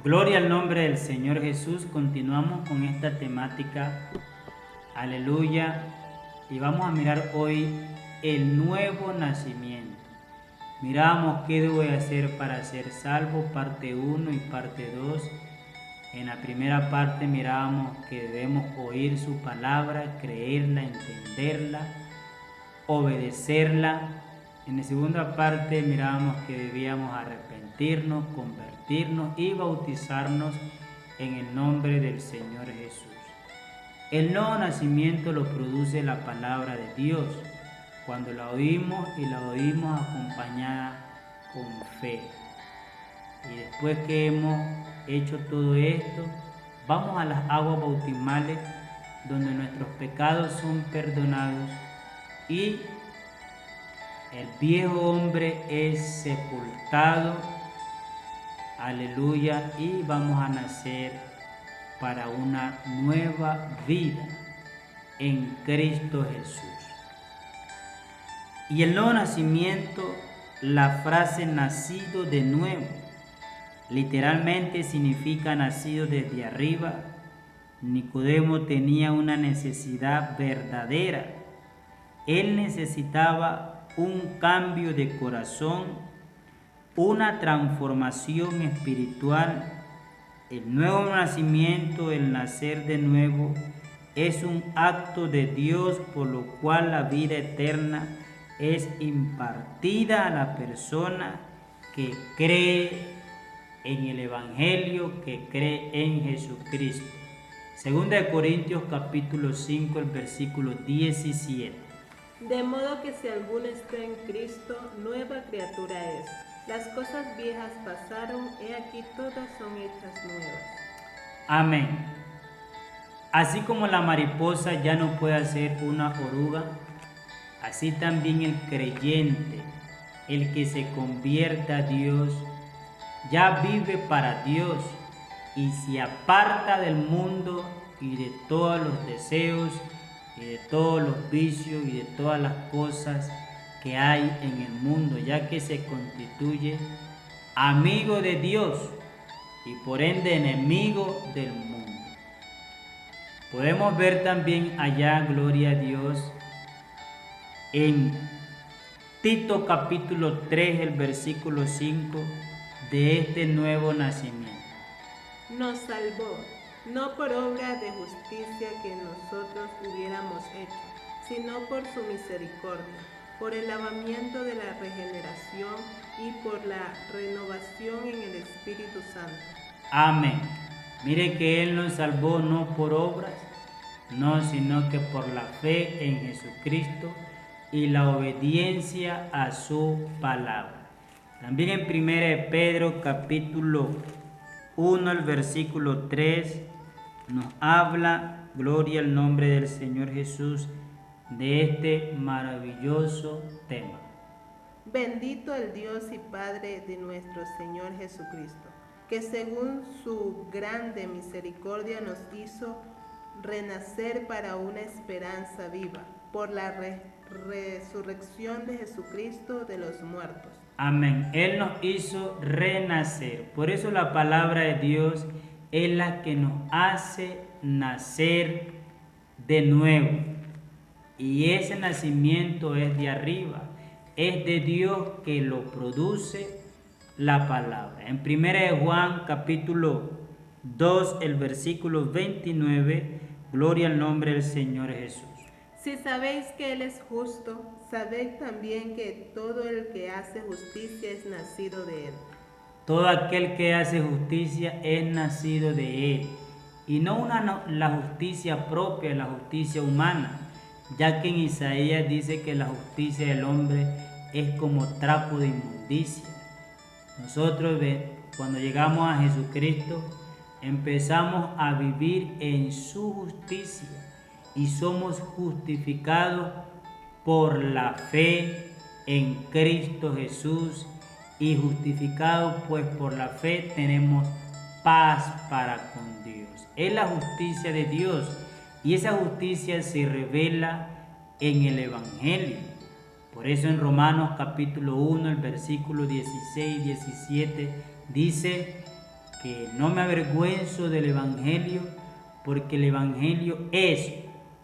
Gloria al nombre del Señor Jesús. Continuamos con esta temática. Aleluya. Y vamos a mirar hoy el nuevo nacimiento. Miramos qué debo de hacer para ser salvo, parte 1 y parte 2. En la primera parte mirábamos que debemos oír su palabra, creerla, entenderla, obedecerla. En la segunda parte mirábamos que debíamos arrepentirnos, convertirnos y bautizarnos en el nombre del Señor Jesús. El nuevo nacimiento lo produce la palabra de Dios, cuando la oímos y la oímos acompañada con fe. Y después que hemos hecho todo esto, vamos a las aguas bautismales, donde nuestros pecados son perdonados y el viejo hombre es sepultado, aleluya, y vamos a nacer para una nueva vida en Cristo Jesús. Y el nuevo nacimiento, la frase nacido de nuevo, literalmente significa nacido desde arriba. Nicodemo tenía una necesidad verdadera. Él necesitaba un cambio de corazón, una transformación espiritual. El nuevo nacimiento, el nacer de nuevo, es un acto de Dios por lo cual la vida eterna es impartida a la persona que cree en el Evangelio, que cree en Jesucristo. Segunda de Corintios capítulo 5, el versículo 17. De modo que si alguno está en Cristo, nueva criatura es. Las cosas viejas pasaron, he aquí todas son hechas nuevas. Amén. Así como la mariposa ya no puede hacer una oruga, así también el creyente, el que se convierte a Dios, ya vive para Dios y se aparta del mundo y de todos los deseos y de todos los vicios y de todas las cosas que hay en el mundo, ya que se constituye amigo de Dios y por ende enemigo del mundo. Podemos ver también allá, gloria a Dios, en Tito capítulo 3, el versículo 5, de este nuevo nacimiento. Nos salvó, no por obra de justicia que nosotros hubiéramos hecho, sino por su misericordia, por el lavamiento de la regeneración y por la renovación en el Espíritu Santo. Amén. Mire que Él nos salvó no por obras, no, sino que por la fe en Jesucristo y la obediencia a su palabra. También en 1 Pedro capítulo 1, el versículo 3, nos habla, gloria al nombre del Señor Jesús, de este maravilloso tema. Bendito el Dios y Padre de nuestro Señor Jesucristo, que según su grande misericordia nos hizo renacer para una esperanza viva, por la resurrección de Jesucristo de los muertos. Amén. Él nos hizo renacer. Por eso la palabra de Dios es la que nos hace nacer de nuevo. Y ese nacimiento es de arriba. Es de Dios que lo produce la palabra. En 1 Juan capítulo 2, el versículo 29, gloria al nombre del Señor Jesús. Si sabéis que Él es justo, sabed también que todo el que hace justicia es nacido de Él. Todo aquel que hace justicia es nacido de Él. Y no la justicia propia, la justicia humana, ya que en Isaías dice que la justicia del hombre es como trapo de inmundicia. Nosotros, cuando llegamos a Jesucristo, empezamos a vivir en su justicia y somos justificados por la fe en Cristo Jesús, y justificados pues por la fe tenemos paz para con Dios. Es la justicia de Dios y esa justicia se revela en el Evangelio. Por eso en Romanos capítulo 1, el versículo 16 y 17 dice: que no me avergüenzo del Evangelio, porque el Evangelio es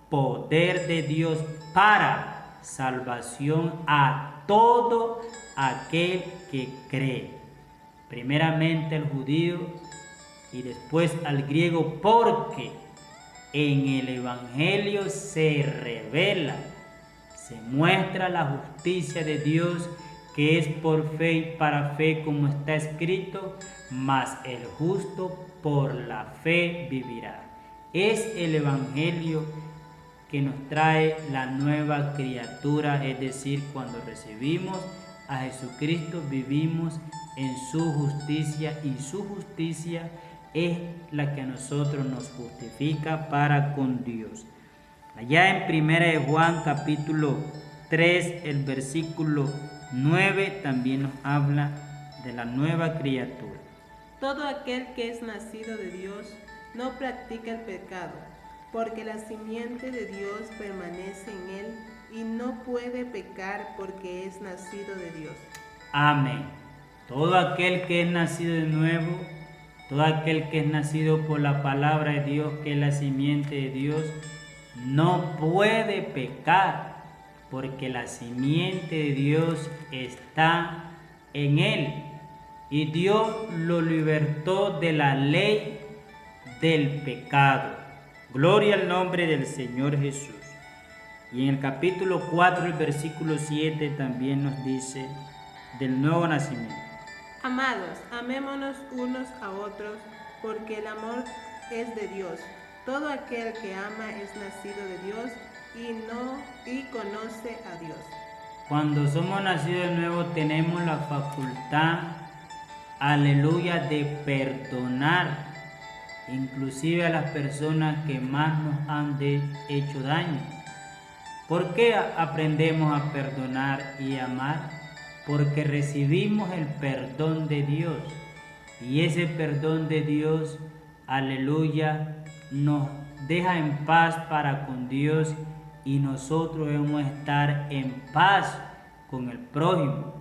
poder de Dios para salvación a todo aquel que cree. Primeramente al judío y después al griego, porque en el Evangelio se revela, se muestra la justicia de Dios, que es por fe y para fe, como está escrito, mas el justo por la fe vivirá. Es el Evangelio que nos trae la nueva criatura, es decir, cuando recibimos a Jesucristo vivimos en su justicia, y su justicia es la que a nosotros nos justifica para con Dios. Allá en 1 de Juan capítulo 3, el versículo 9 también nos habla de la nueva criatura. Todo aquel que es nacido de Dios no practica el pecado, porque la simiente de Dios permanece en él y no puede pecar porque es nacido de Dios. Amén. Todo aquel que es nacido de nuevo, todo aquel que es nacido por la palabra de Dios, que es la simiente de Dios, no puede pecar, porque la simiente de Dios está en él. Y Dios lo libertó de la ley del pecado. Gloria al nombre del Señor Jesús. Y en el capítulo 4, el versículo 7 también nos dice del nuevo nacimiento. Amados, amémonos unos a otros, porque el amor es de Dios. Todo aquel que ama es nacido de Dios y conoce a Dios. Cuando somos nacidos de nuevo tenemos la facultad, aleluya, de perdonar, inclusive a las personas que más nos han hecho daño. ¿Por qué aprendemos a perdonar y amar? Porque recibimos el perdón de Dios, y ese perdón de Dios, aleluya, nos deja en paz para con Dios, y nosotros debemos estar en paz con el prójimo,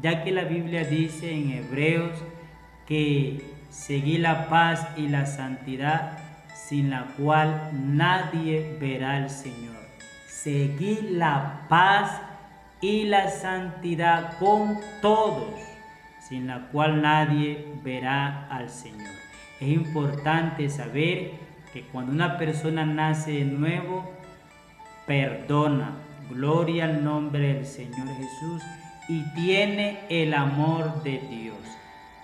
ya que la Biblia dice en Hebreos que seguí la paz y la santidad, sin la cual nadie verá al Señor. Seguí la paz y la santidad con todos, sin la cual nadie verá al Señor. Es importante saber que cuando una persona nace de nuevo, perdona, gloria al nombre del Señor Jesús, y tiene el amor de Dios,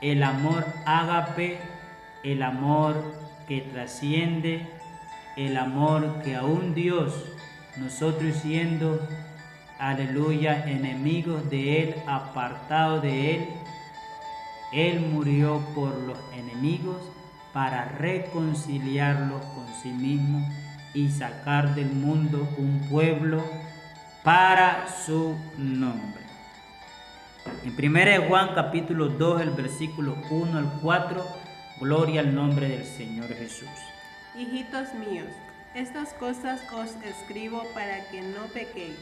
el amor ágape, el amor que trasciende, el amor que aún Dios, nosotros siendo, aleluya, enemigos de Él, apartados de Él, Él murió por los enemigos para reconciliarlos con sí mismo y sacar del mundo un pueblo para su nombre. En 1 de Juan capítulo 2, el versículo 1 al 4, gloria al nombre del Señor Jesús. Hijitos míos, estas cosas os escribo para que no pequéis.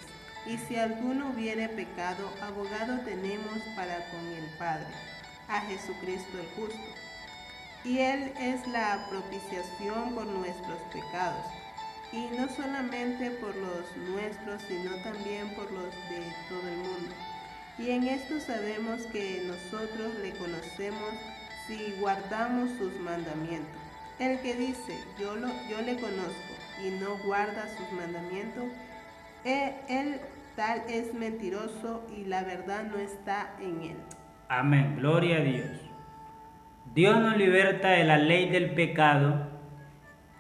Y si alguno hubiere pecado, abogado tenemos para con el Padre, a Jesucristo el justo. Y Él es la propiciación por nuestros pecados, y no solamente por los nuestros, sino también por los de todo el mundo. Y en esto sabemos que nosotros le conocemos si guardamos sus mandamientos. El que dice, yo le conozco, y no guarda sus mandamientos, él tal es mentiroso, y la verdad no está en él. Amén, gloria a Dios. Dios nos liberta de la ley del pecado.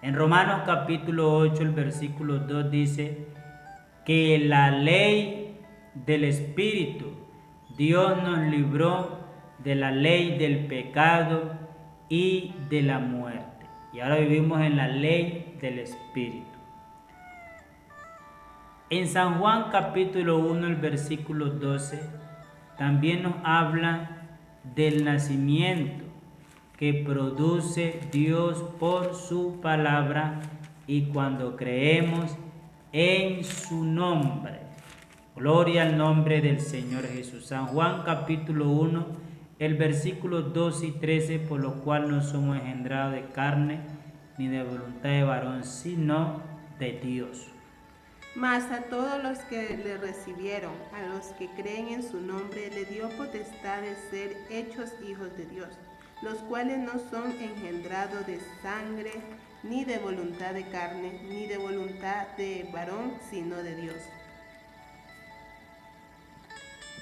En Romanos capítulo 8, el versículo 2 dice que la ley del Espíritu, Dios nos libró de la ley del pecado y de la muerte. Y ahora vivimos en la ley del Espíritu. En San Juan capítulo 1, el versículo 12, también nos habla del nacimiento que produce Dios por su palabra y cuando creemos en su nombre. Gloria al nombre del Señor Jesús. San Juan capítulo 1, el versículo 12 y 13, por lo cual no somos engendrados de carne ni de voluntad de varón, sino de Dios. Mas a todos los que le recibieron, a los que creen en su nombre, le dio potestad de ser hechos hijos de Dios, los cuales no son engendrados de sangre, ni de voluntad de carne, ni de voluntad de varón, sino de Dios.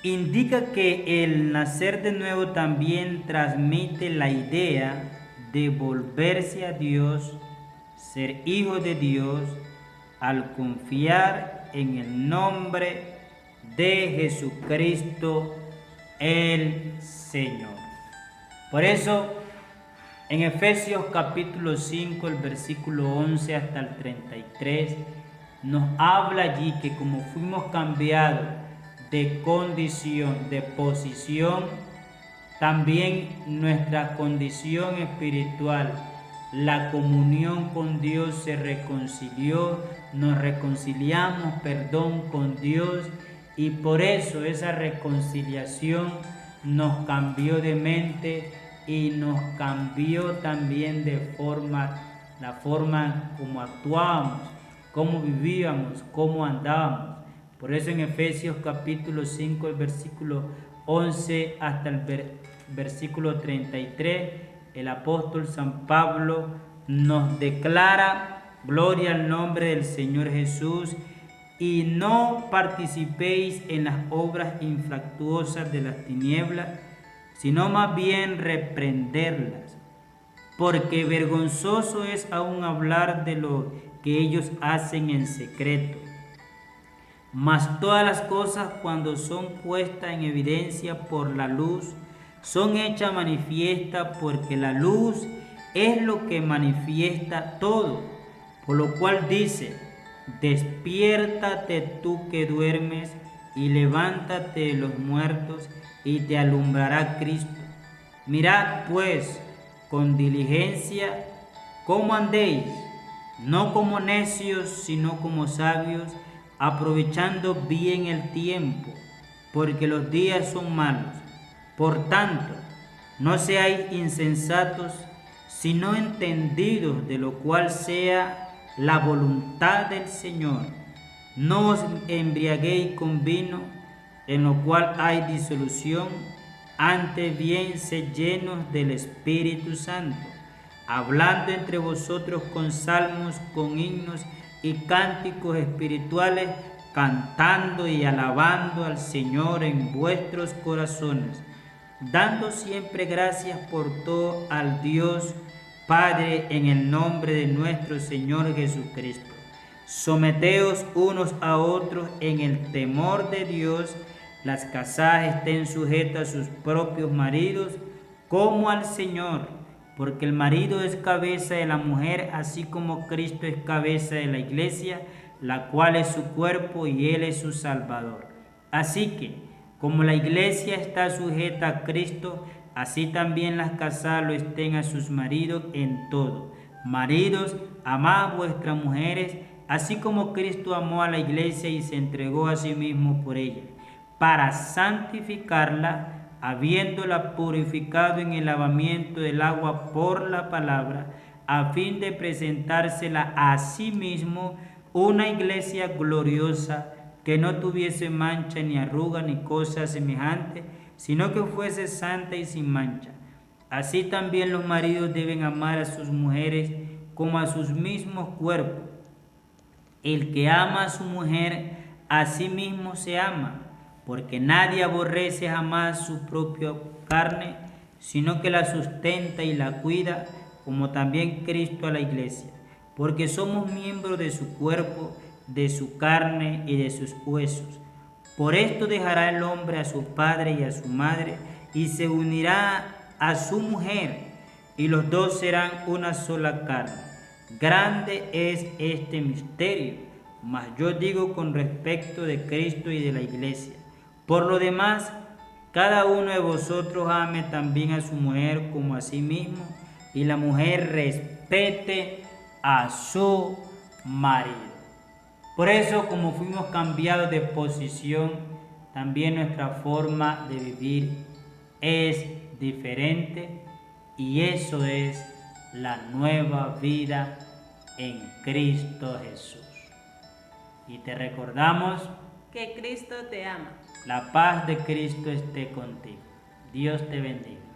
Indica que el nacer de nuevo también transmite la idea de volverse a Dios, ser hijo de Dios, al confiar en el nombre de Jesucristo el Señor. Por eso, en Efesios capítulo 5, el versículo 11 hasta el 33, nos habla allí que como fuimos cambiados de condición, de posición, también nuestra condición espiritual, la comunión con Dios se reconcilió, nos reconciliamos, con Dios, y por eso esa reconciliación nos cambió de mente y nos cambió también la forma como actuábamos, cómo vivíamos, cómo andábamos. Por eso en Efesios capítulo 5, el versículo 11 hasta el versículo 33, el apóstol San Pablo nos declara: gloria al nombre del Señor Jesús, y no participéis en las obras infructuosas de las tinieblas, sino más bien reprenderlas, porque vergonzoso es aún hablar de lo que ellos hacen en secreto. Mas todas las cosas, cuando son puestas en evidencia por la luz, son hechas manifiestas, porque la luz es lo que manifiesta todo. Por lo cual dice: despiértate tú que duermes, y levántate de los muertos, y te alumbrará Cristo. Mirad pues con diligencia cómo andéis, no como necios, sino como sabios, aprovechando bien el tiempo, porque los días son malos. Por tanto, no seáis insensatos, sino entendidos de lo cual sea la voluntad del Señor. No os embriaguéis con vino, en lo cual hay disolución, antes bien sed llenos del Espíritu Santo, hablando entre vosotros con salmos, con himnos y cánticos espirituales, cantando y alabando al Señor en vuestros corazones, dando siempre gracias por todo al Dios Padre, en el nombre de nuestro Señor Jesucristo. Someteos unos a otros en el temor de Dios. Las casadas estén sujetas a sus propios maridos, como al Señor, porque el marido es cabeza de la mujer, así como Cristo es cabeza de la iglesia, la cual es su cuerpo y Él es su Salvador. Así que, como la iglesia está sujeta a Cristo, así también las casadas lo estén a sus maridos en todo. Maridos, amad vuestras mujeres, así como Cristo amó a la iglesia y se entregó a sí mismo por ella, para santificarla, habiéndola purificado en el lavamiento del agua por la palabra, a fin de presentársela a sí mismo una iglesia gloriosa, que no tuviese mancha ni arruga ni cosa semejante, sino que fuese santa y sin mancha. Así también los maridos deben amar a sus mujeres como a sus mismos cuerpos. El que ama a su mujer, a sí mismo se ama, porque nadie aborrece jamás su propia carne, sino que la sustenta y la cuida, como también Cristo a la iglesia, porque somos miembros de su cuerpo, de su carne y de sus huesos. Por esto dejará el hombre a su padre y a su madre, y se unirá a su mujer, y los dos serán una sola carne. Grande es este misterio, mas yo digo con respecto de Cristo y de la iglesia. Por lo demás, cada uno de vosotros ame también a su mujer como a sí mismo, y la mujer respete a su marido. Por eso, como fuimos cambiados de posición, también nuestra forma de vivir es diferente y eso es la nueva vida en Cristo Jesús. Y te recordamos que Cristo te ama. la paz de Cristo esté contigo. Dios te bendiga.